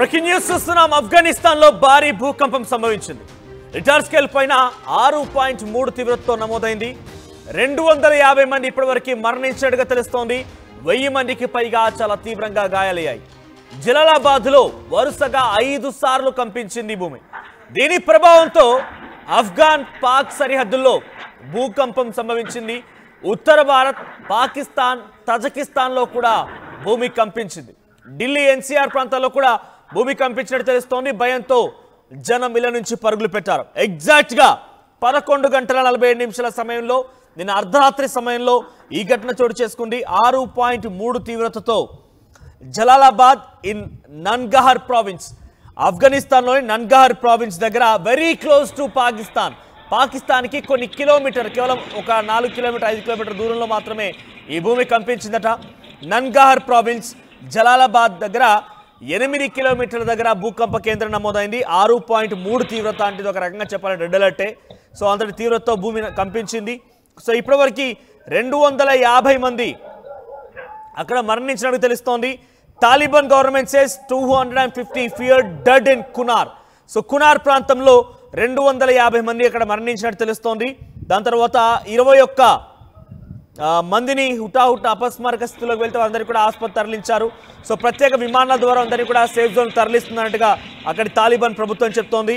Breaking news చూస్తున్నాం. ఆఫ్ఘనిస్తాన్ లో భారీ భూకంపం సంభవించింది. రిక్టర్ స్కేల్ పైన 6.3 తీవ్రతతో నమోదైంది. 250 మంది ఇప్పటివరకు మరణించినట్టుగా తెలుస్తోంది. 1000 మందికి పైగా చాలా తీవ్రంగా గాయాలయ్యాయి. జలాలాబాద్ లో వరుసగా 5 సార్లు కంపించింది భూమి. దీని ప్రభావంతో ఆఫ్ఘన్ పాక్ సరిహద్దుల్లో భూకంపం సంభవించింది. ఉత్తర భారత్, పాకిస్తాన్, తజకిస్తాన్ లో కూడా భూమి కంపించింది. ఢిల్లీ ఎన్సీఆర్ ప్రాంతాల్లో కూడా భూమి కంపించినట్టు తెలుస్తోంది. భయంతో జనం ఇళ్ల నుంచి పరుగులు పెట్టారు. ఎగ్జాక్ట్ గా 11:47 సమయంలో నిన్న అర్ధరాత్రి సమయంలో ఈ ఘటన చోటు చేసుకుంది. 6.3 తీవ్రతతో జలాలాబాద్ ఇన్ నన్గహర్ ప్రావిన్స్, ఆఫ్ఘనిస్తాన్లోని నన్గహర్ ప్రావిన్స్ దగ్గర, వెరీ క్లోజ్ టు పాకిస్తాన్కి కొన్ని కిలోమీటర్, కేవలం ఒక 4 కిలోమీటర్ 5 కిలోమీటర్ దూరంలో మాత్రమే ఈ భూమి కంపించిందట. నన్గహర్ ప్రావిన్స్ జలాలాబాద్ దగ్గర 8 కిలోమీటర్ల దగ్గర భూకంప కేంద్రం నమోదైంది. 6.3 తీవ్రత అంటే ఇది ఒక రకంగా చెప్పాలంటే రెడ్ అలర్టే. సో అంతటి తీవ్రతతో భూమి కంపించింది. సో ఇప్పటివరకు 250 మంది అక్కడ మరణించినట్టు తెలుస్తోంది. Taliban government says 250 feared dead in Kunar. So Kunar ప్రాంతంలో 250 మంది అక్కడ మరణించినట్టు తెలుస్తోంది. దాని తర్వాత 21 మందిని హుటాహుట అపస్మారక స్థితిలోకి వెళ్తే అందరికీ కూడా ఆసుపత్రి తరలించారు. సో ప్రత్యేక విమానాల ద్వారా అందరికీ కూడా సేఫ్ జోన్ తరలిస్తున్నట్టుగా అక్కడి తాలిబాన్ ప్రభుత్వం చెప్తోంది.